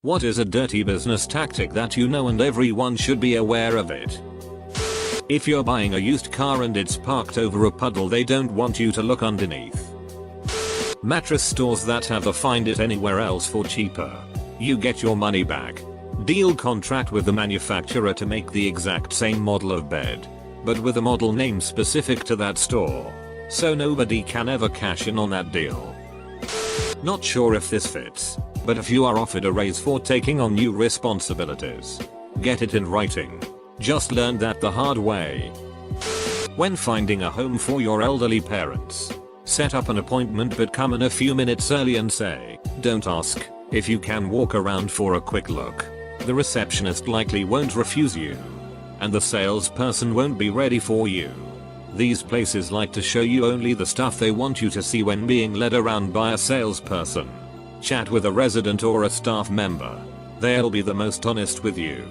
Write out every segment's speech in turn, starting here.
What is a dirty business tactic that you know and everyone should be aware of it? If you're buying a used car and it's parked over a puddle, they don't want you to look underneath. Mattress stores that have a find it anywhere else for cheaper. You get your money back. Deal contract with the manufacturer to make the exact same model of bed, but with a model name specific to that store, so nobody can ever cash in on that deal. Not sure if this fits, but if you are offered a raise for taking on new responsibilities, get it in writing. Just learned that the hard way. When finding a home for your elderly parents, set up an appointment but come in a few minutes early and say, "Don't ask if you can walk around for a quick look." The receptionist likely won't refuse you, and the salesperson won't be ready for you. These places like to show you only the stuff they want you to see when being led around by a salesperson. Chat with a resident or a staff member. They'll be the most honest with you.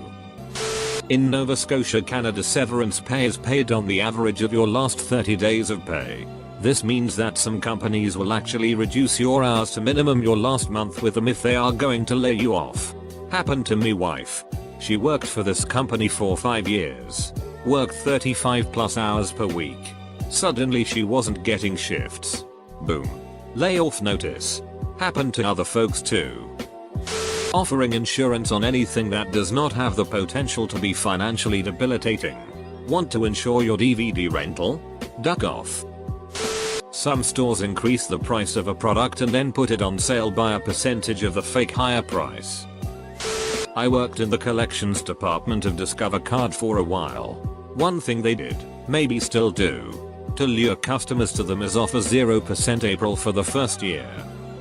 In Nova Scotia, Canada, severance pay is paid on the average of your last 30 days of pay. This means that some companies will actually reduce your hours to minimum your last month with them if they are going to lay you off. Happened to me wife. She worked for this company for 5 years. Worked 35+ hours per week. Suddenly she wasn't getting shifts. Boom. Layoff notice. Happened to other folks too. Offering insurance on anything that does not have the potential to be financially debilitating. Want to insure your DVD rental? Duck off. Some stores increase the price of a product and then put it on sale by a percentage of the fake higher price. I worked in the collections department of Discover Card for a while. One thing they did, maybe still do, to lure customers to them is offer 0% April for the first year.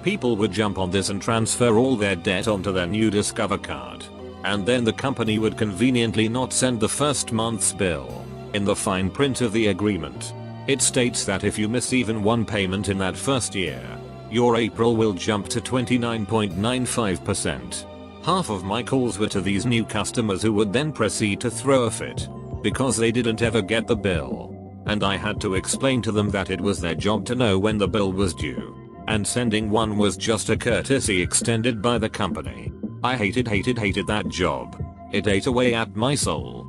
People would jump on this and transfer all their debt onto their new Discover Card. And then the company would conveniently not send the first month's bill. In the fine print of the agreement, it states that if you miss even one payment in that first year, your April will jump to 29.95%. Half of my calls were to these new customers who would then proceed to throw a fit because they didn't ever get the bill. And I had to explain to them that it was their job to know when the bill was due. And sending one was just a courtesy extended by the company. I hated that job. It ate away at my soul.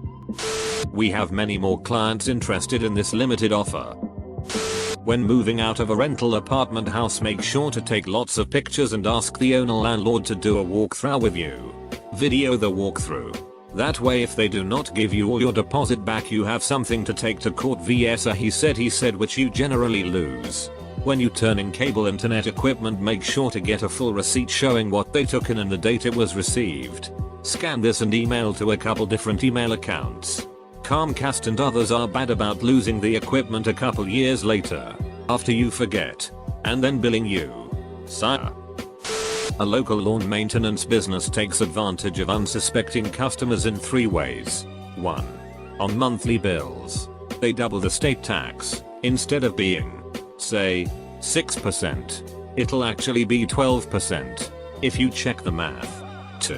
We have many more clients interested in this limited offer. When moving out of a rental apartment house, make sure to take lots of pictures and ask the owner landlord to do a walkthrough with you. Video the walkthrough. That way if they do not give you all your deposit back, you have something to take to court vs a he said which you generally lose. When you turn in cable internet equipment, make sure to get a full receipt showing what they took in and the date it was received. Scan this and email to a couple different email accounts. Comcast and others are bad about losing the equipment a couple years later, after you forget, and then billing you. Sire. A local lawn maintenance business takes advantage of unsuspecting customers in 3 ways. 1. On monthly bills. They double the state tax. Instead of being, say, 6%, it'll actually be 12% if you check the math. 2.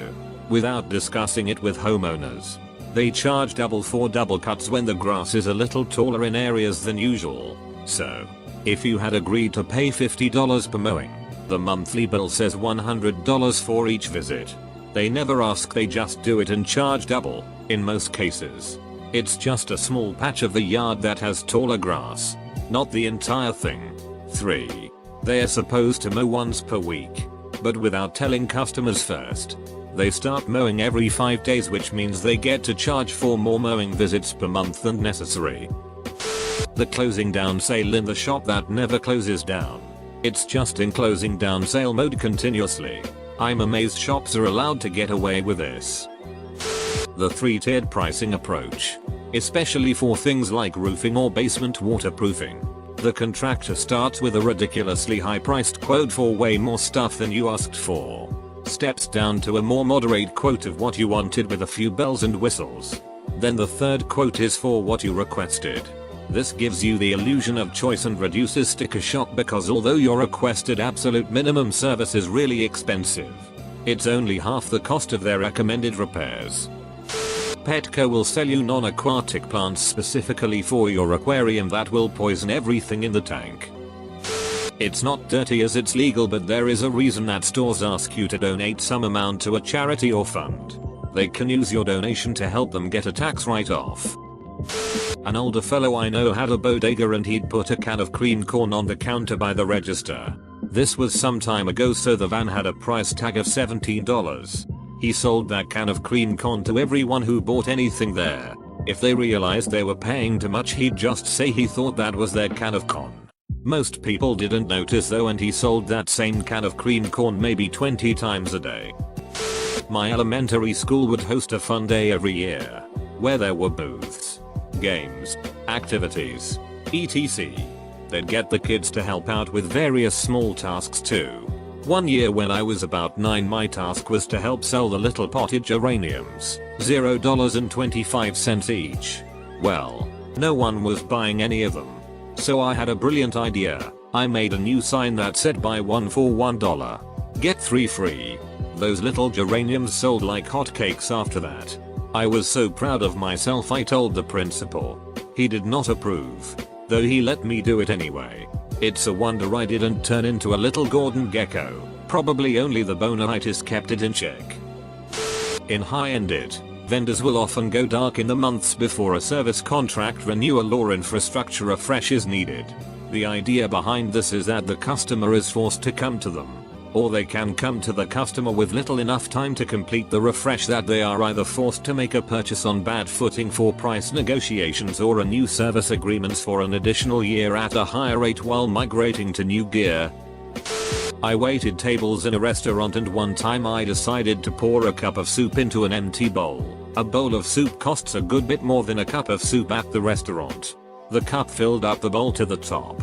Without discussing it with homeowners, they charge double for double cuts when the grass is a little taller in areas than usual. So, if you had agreed to pay $50 per mowing, the monthly bill says $100 for each visit. They never ask, they just do it and charge double, in most cases. It's just a small patch of the yard that has taller grass, not the entire thing. 3. They are supposed to mow once per week, but without telling customers first, they start mowing every 5 days, which means they get to charge for more mowing visits per month than necessary. The closing down sale in the shop that never closes down. It's just in closing down sale mode continuously. I'm amazed shops are allowed to get away with this. The 3-tiered pricing approach. Especially for things like roofing or basement waterproofing. The contractor starts with a ridiculously high-priced quote for way more stuff than you asked for. Steps down to a more moderate quote of what you wanted with a few bells and whistles. Then the third quote is for what you requested. This gives you the illusion of choice and reduces sticker shock, because although your requested absolute minimum service is really expensive, it's only half the cost of their recommended repairs. Petco will sell you non-aquatic plants specifically for your aquarium that will poison everything in the tank. It's not dirty as it's legal, but there is a reason that stores ask you to donate some amount to a charity or fund. They can use your donation to help them get a tax write-off. An older fellow I know had a bodega and he'd put a can of cream corn on the counter by the register. This was some time ago, so the van had a price tag of $17. He sold that can of cream corn to everyone who bought anything there. If they realized they were paying too much, he'd just say he thought that was their can of corn. Most people didn't notice though, and he sold that same can of cream corn maybe 20 times a day. My elementary school would host a fun day every year, where there were booths, games, activities, etc. They'd get the kids to help out with various small tasks too. One year when I was about 9, my task was to help sell the little potted geraniums, $0.25 each. Well, no one was buying any of them. So I had a brilliant idea. I made a new sign that said buy one for $1. Get 3 free. Those little geraniums sold like hotcakes after that. I was so proud of myself I told the principal. He did not approve, though he let me do it anyway. It's a wonder I didn't turn into a little Gordon gecko. Probably only the bonaitis kept it in check. In high-end vendors will often go dark in the months before a service contract renewal or infrastructure refresh is needed. The idea behind this is that the customer is forced to come to them, or they can come to the customer with little enough time to complete the refresh that they are either forced to make a purchase on bad footing for price negotiations or a new service agreements for an additional year at a higher rate while migrating to new gear. I waited tables in a restaurant and one time I decided to pour a cup of soup into an empty bowl. A bowl of soup costs a good bit more than a cup of soup at the restaurant. The cup filled up the bowl to the top.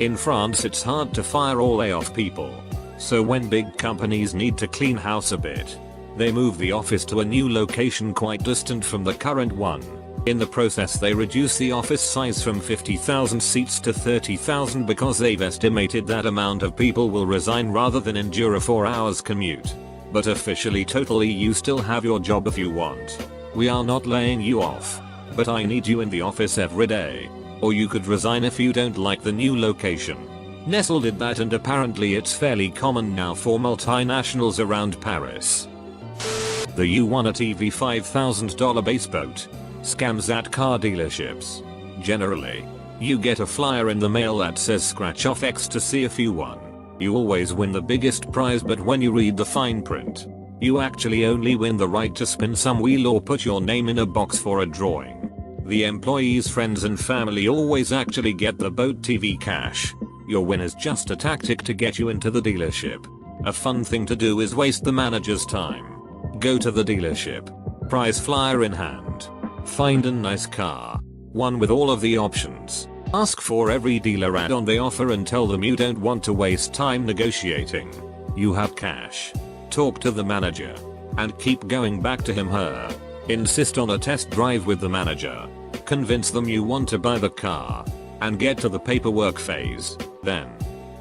In France it's hard to fire or lay off people. So when big companies need to clean house a bit, they move the office to a new location quite distant from the current one. In the process they reduce the office size from 50,000 seats to 30,000 because they've estimated that amount of people will resign rather than endure a 4 hours commute. But officially totally you still have your job if you want. We are not laying you off, but I need you in the office every day. Or you could resign if you don't like the new location. Nestle did that and apparently it's fairly common now for multinationals around Paris. The You Want a TV $5,000 base boat. Scams at car dealerships. Generally, you get a flyer in the mail that says scratch off X to see if you won. You always win the biggest prize, but when you read the fine print, you actually only win the right to spin some wheel or put your name in a box for a drawing. The employees' friends and family always actually get the boat TV cash. Your win is just a tactic to get you into the dealership. A fun thing to do is waste the manager's time. Go to the dealership. Prize flyer in hand. Find a nice car. One with all of the options. Ask for every dealer ad on the offer and tell them you don't want to waste time negotiating. You have cash. Talk to the manager. And keep going back to him/her. Insist on a test drive with the manager. Convince them you want to buy the car. And get to the paperwork phase. Then,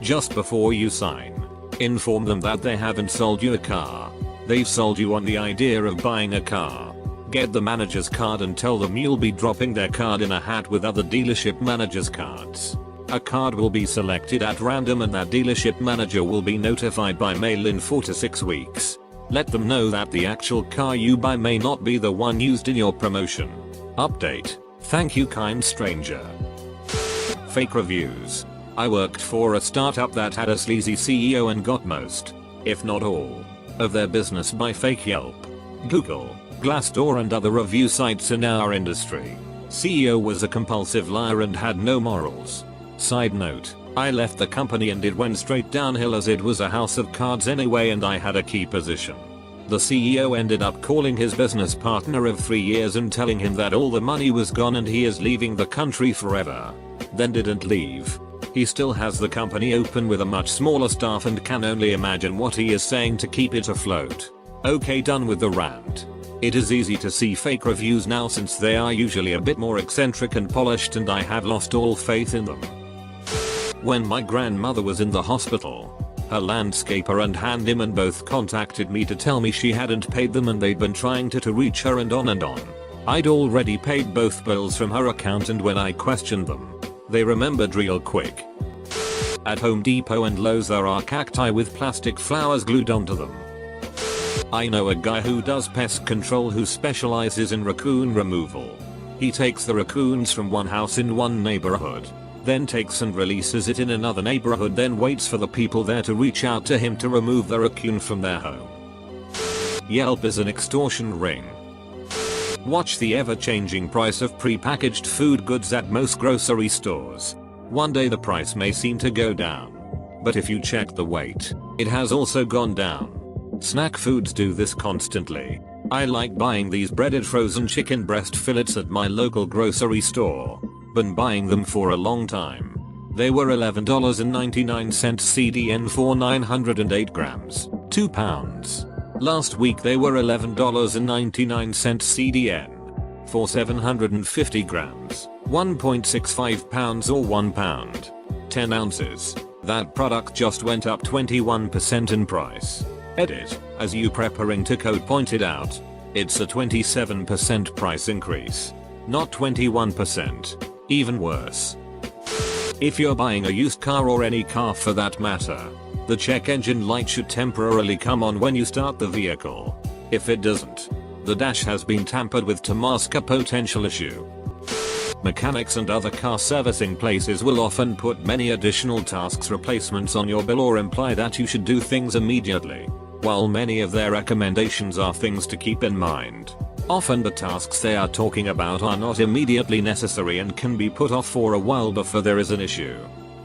just before you sign, inform them that they haven't sold you a car. They've sold you on the idea of buying a car. Get the manager's card and tell them you'll be dropping their card in a hat with other dealership managers' cards. A card will be selected at random and that dealership manager will be notified by mail in 4 to 6 weeks. Let them know that the actual car you buy may not be the one used in your promotion. Update. Thank you, kind stranger. Fake reviews. I worked for a startup that had a sleazy CEO and got most, if not all, of their business by fake Yelp, Google, Glassdoor and other review sites in our industry. CEO was a compulsive liar and had no morals. Side note, I left the company and it went straight downhill as it was a house of cards anyway and I had a key position. The CEO ended up calling his business partner of 3 years and telling him that all the money was gone and he is leaving the country forever. Then didn't leave. He still has the company open with a much smaller staff and can only imagine what he is saying to keep it afloat. Okay, done with the rant. It is easy to see fake reviews now since they are usually a bit more eccentric and polished and I have lost all faith in them. When my grandmother was in the hospital, her landscaper and handyman both contacted me to tell me she hadn't paid them and they'd been trying to reach her and on. I'd already paid both bills from her account and when I questioned them, they remembered real quick. At Home Depot and Lowe's there are cacti with plastic flowers glued onto them. I know a guy who does pest control who specializes in raccoon removal. He takes the raccoons from one house in one neighborhood, then takes and releases it in another neighborhood, then waits for the people there to reach out to him to remove the raccoon from their home. Yelp is an extortion ring. Watch the ever-changing price of pre-packaged food goods at most grocery stores. One day the price may seem to go down, but if you check the weight, it has also gone down. Snack foods do this constantly. I like buying these breaded frozen chicken breast fillets at my local grocery store. Been buying them for a long time. They were $11.99 CDN for 908 grams, 2 pounds. Last week they were $11.99 CDN for 750 grams, 1.65 pounds or 1 pound, 10 ounces. That product just went up 21% in price. Edit, as you preparing to code pointed out, it's a 27% price increase, not 21%. Even worse. If you're buying a used car or any car for that matter, the check engine light should temporarily come on when you start the vehicle. If it doesn't, the dash has been tampered with to mask a potential issue. Mechanics and other car servicing places will often put many additional tasks replacements on your bill or imply that you should do things immediately. While many of their recommendations are things to keep in mind, often the tasks they are talking about are not immediately necessary and can be put off for a while before there is an issue.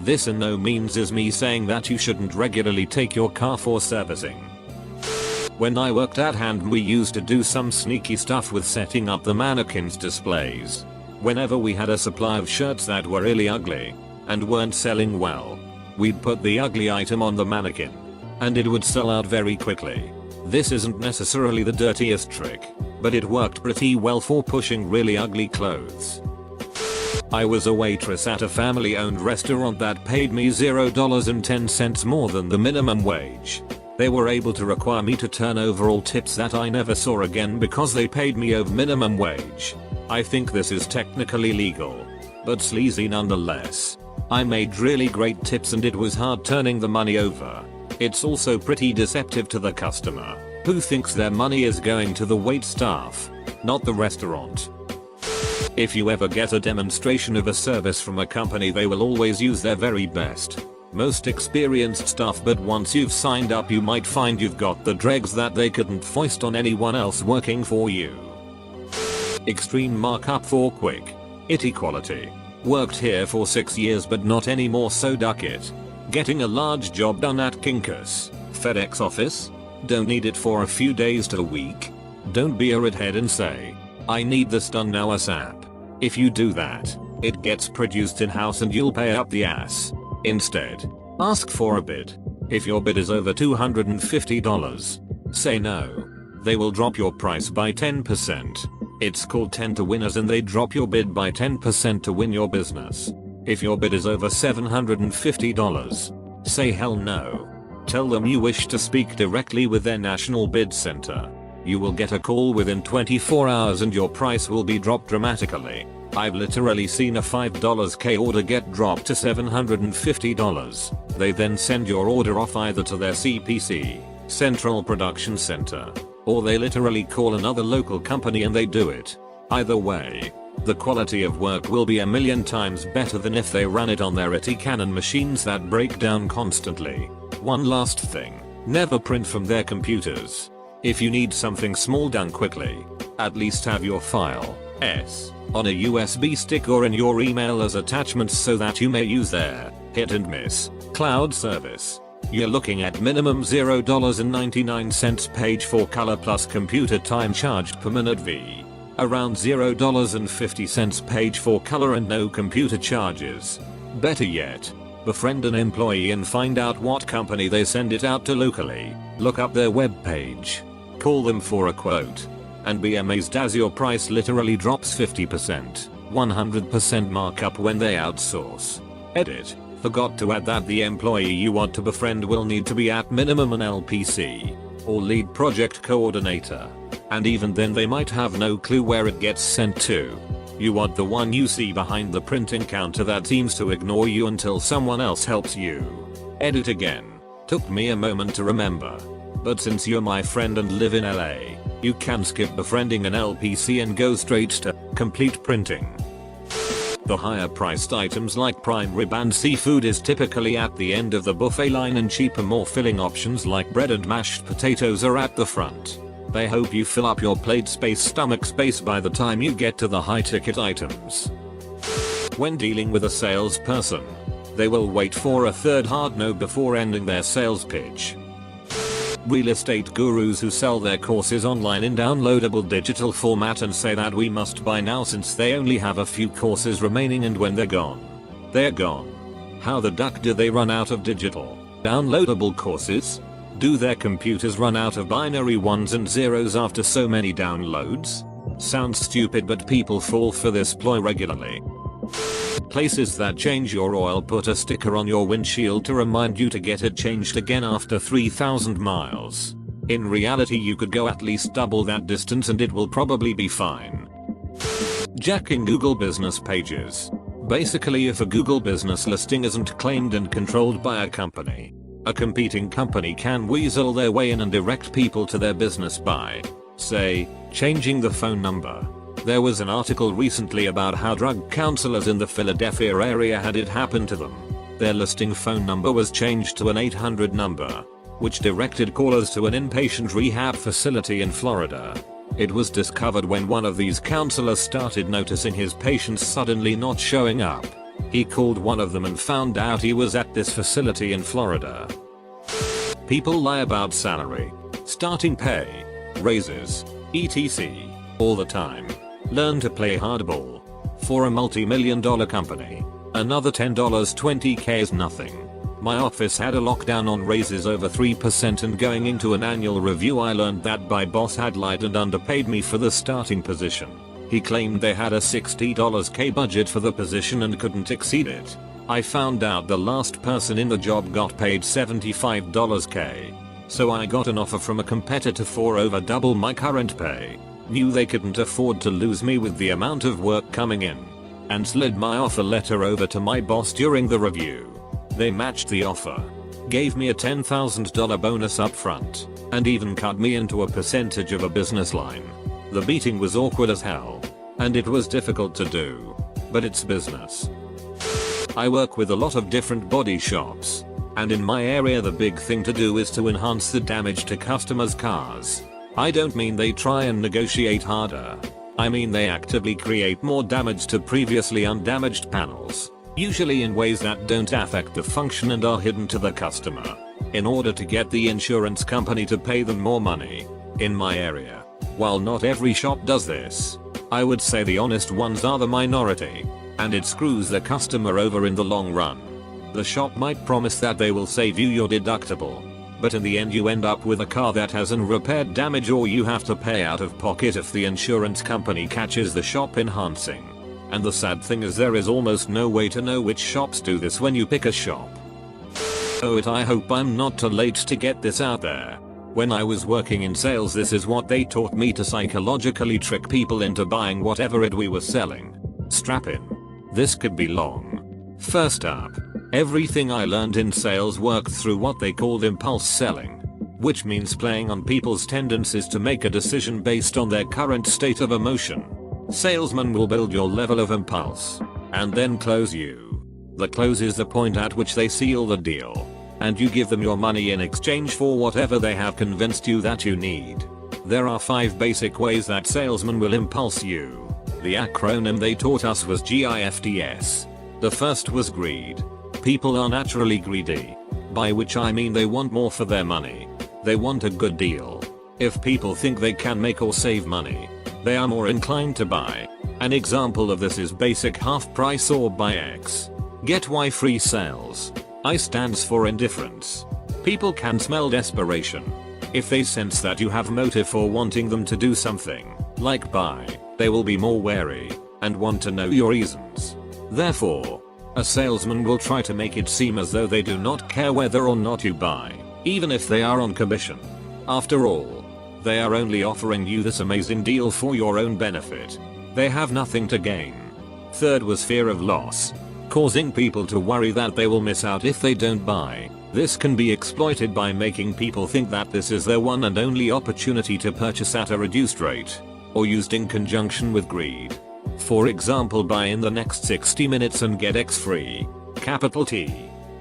This in no means is me saying that you shouldn't regularly take your car for servicing. When I worked at Hand, we used to do some sneaky stuff with setting up the mannequins displays. Whenever we had a supply of shirts that were really ugly and weren't selling well, we'd put the ugly item on the mannequin, and it would sell out very quickly. This isn't necessarily the dirtiest trick, but it worked pretty well for pushing really ugly clothes. I was a waitress at a family-owned restaurant that paid me $0.10 more than the minimum wage. They were able to require me to turn over all tips that I never saw again because they paid me over minimum wage. I think this is technically legal, but sleazy nonetheless. I made really great tips and it was hard turning the money over. It's also pretty deceptive to the customer, who thinks their money is going to the wait staff, not the restaurant. If you ever get a demonstration of a service from a company, they will always use their very best, most experienced staff, but once you've signed up you might find you've got the dregs that they couldn't foist on anyone else working for you. Extreme markup for quick, itty quality. Worked here for 6 years but not anymore, so duck it. Getting a large job done at Kinkus, FedEx office? Don't need it for a few days to a week. Don't be a redhead and say, I need this done now ASAP. If you do that, it gets produced in-house and you'll pay up the ass. Instead, ask for a bid. If your bid is over $250, say no. They will drop your price by 10%. It's called 10 to winners and they drop your bid by 10% to win your business. If your bid is over $750, say hell no. Tell them you wish to speak directly with their national bid center. You will get a call within 24 hours and your price will be dropped dramatically. I've literally seen a $5K order get dropped to $750. They then send your order off either to their CPC, Central Production Center, or they literally call another local company and they do it. Either way, the quality of work will be a million times better than if they ran it on their itty Canon machines that break down constantly. One last thing, never print from their computers. If you need something small done quickly, at least have your file on a USB stick or in your email as attachments so that you may use their hit and miss cloud service. You're looking at minimum $0.99 page for color plus computer time charged per minute v. Around $0.50 page for color and no computer charges. Better yet, befriend an employee and find out what company they send it out to locally. Look up their web page. Call them for a quote. And be amazed as your price literally drops 50%, 100% markup when they outsource. Edit. Forgot to add that the employee you want to befriend will need to be at minimum an LPC, or lead project coordinator. And even then they might have no clue where it gets sent to. You want the one you see behind the printing counter that seems to ignore you until someone else helps you. Edit again. Took me a moment to remember. But since you're my friend and live in LA, you can skip befriending an LPC and go straight to complete printing. The higher priced items like prime rib and seafood is typically at the end of the buffet line, and cheaper, more filling options like bread and mashed potatoes are at the front. They hope you fill up your plate space, stomach space by the time you get to the high ticket items. When dealing with a salesperson, they will wait for a third hard no before ending their sales pitch. Real estate gurus who sell their courses online in downloadable digital format and say that we must buy now since they only have a few courses remaining, and when they're gone, they're gone. How the duck do they run out of digital, downloadable courses? Do their computers run out of binary ones and zeros after so many downloads? Sounds stupid, but people fall for this ploy regularly. Places that change your oil put a sticker on your windshield to remind you to get it changed again after 3,000 miles. In reality, you could go at least double that distance and it will probably be fine. Jacking Google business pages. Basically, if a Google business listing isn't claimed and controlled by a company, a competing company can weasel their way in and direct people to their business by, say, changing the phone number. There was an article recently about how drug counselors in the Philadelphia area had it happen to them. Their listing phone number was changed to an 800 number, which directed callers to an inpatient rehab facility in Florida. It was discovered when one of these counselors started noticing his patients suddenly not showing up. He called one of them and found out he was at this facility in Florida. People lie about salary, starting pay, raises, etc. all the time. Learn to play hardball. For a multi-million-dollar company, another $10 20k is nothing. My office had a lockdown on raises over 3%, and going into an annual review I learned that my boss had lied and underpaid me for the starting position. He claimed they had a $60k budget for the position and couldn't exceed it. I found out the last person in the job got paid $75k. So I got an offer from a competitor for over double my current pay. Knew they couldn't afford to lose me with the amount of work coming in, and slid my offer letter over to my boss during the review. They matched the offer, gave me a $10,000 bonus up front, and even cut me into a percentage of a business line. The meeting was awkward as hell, and it was difficult to do, but it's business. I work with a lot of different body shops, and in my area the big thing to do is to enhance the damage to customers' cars. I don't mean they try and negotiate harder. I mean they actively create more damage to previously undamaged panels, usually in ways that don't affect the function and are hidden to the customer, in order to get the insurance company to pay them more money. In my area, while not every shop does this, I would say the honest ones are the minority, and it screws the customer over in the long run. The shop might promise that they will save you your deductible, but in the end you end up with a car that has unrepaired damage, or you have to pay out of pocket if the insurance company catches the shop enhancing. And the sad thing is there is almost no way to know which shops do this when you pick a shop. I hope I'm not too late to get this out there. When I was working in sales, this is what they taught me to psychologically trick people into buying whatever we were selling. Strap in. This could be long. First up, everything I learned in sales worked through what they called impulse selling, which means playing on people's tendencies to make a decision based on their current state of emotion. Salesmen will build your level of impulse, and then close you. The close is the point at which they seal the deal, and you give them your money in exchange for whatever they have convinced you that you need. There are 5 basic ways that salesmen will impulse you. The acronym they taught us was GIFTS. The first was greed. People are naturally greedy, by which I mean they want more for their money. They want a good deal. If people think they can make or save money, they are more inclined to buy. An example of this is basic half price or buy X, get Y free sales. I stands for indifference. People can smell desperation. If they sense that you have motive for wanting them to do something, like buy, they will be more wary and want to know your reasons. Therefore, a salesman will try to make it seem as though they do not care whether or not you buy, even if they are on commission. After all, they are only offering you this amazing deal for your own benefit. They have nothing to gain. Third was fear of loss, causing people to worry that they will miss out if they don't buy. This can be exploited by making people think that this is their one and only opportunity to purchase at a reduced rate, or used in conjunction with greed. For example, buy in the next 60 minutes and get X free. Capital T.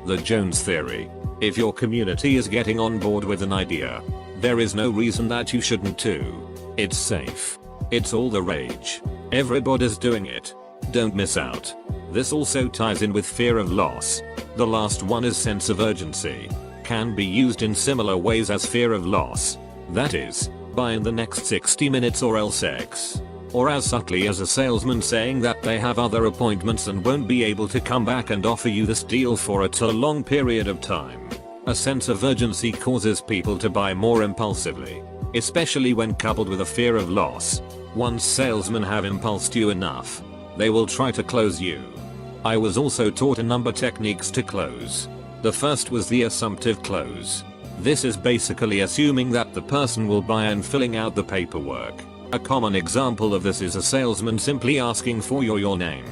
The Jones Theory. If your community is getting on board with an idea, there is no reason that you shouldn't too. It's safe. It's all the rage. Everybody's doing it. Don't miss out. This also ties in with fear of loss. The last one is sense of urgency. Can be used in similar ways as fear of loss. That is, buy in the next 60 minutes or else X. Or as subtly as a salesman saying that they have other appointments and won't be able to come back and offer you this deal for a long period of time. A sense of urgency causes people to buy more impulsively, especially when coupled with a fear of loss. Once salesmen have impulsed you enough, they will try to close you. I was also taught a number of techniques to close. The first was the assumptive close. This is basically assuming that the person will buy and filling out the paperwork. A common example of this is a salesman simply asking for your name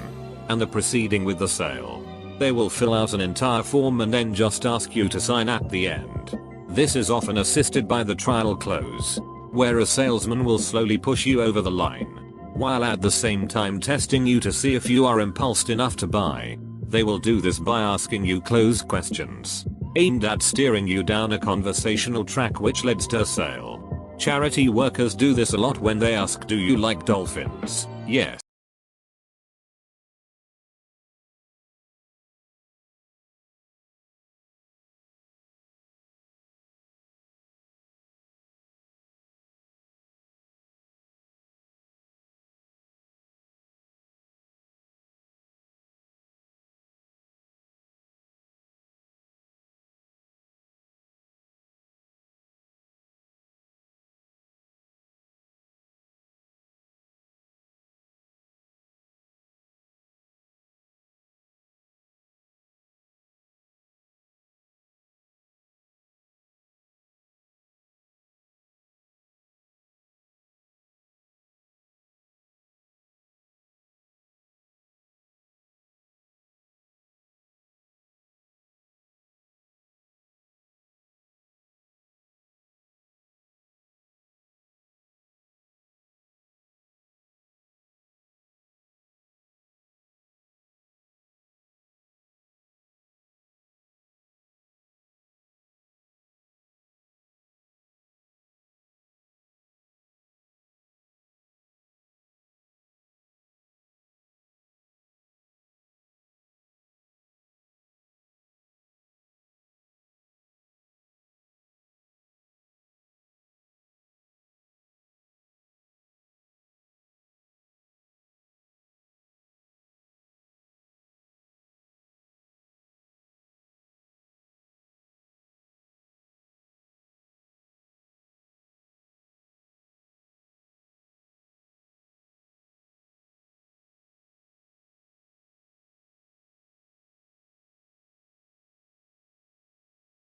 and the proceeding with the sale. They will fill out an entire form and then just ask you to sign at the end. This is often assisted by the trial close, where a salesman will slowly push you over the line, while at the same time testing you to see if you are impulsed enough to buy. They will do this by asking you close questions, aimed at steering you down a conversational track which leads to a sale. Charity workers do this a lot when they ask, "Do you like dolphins?" Yes.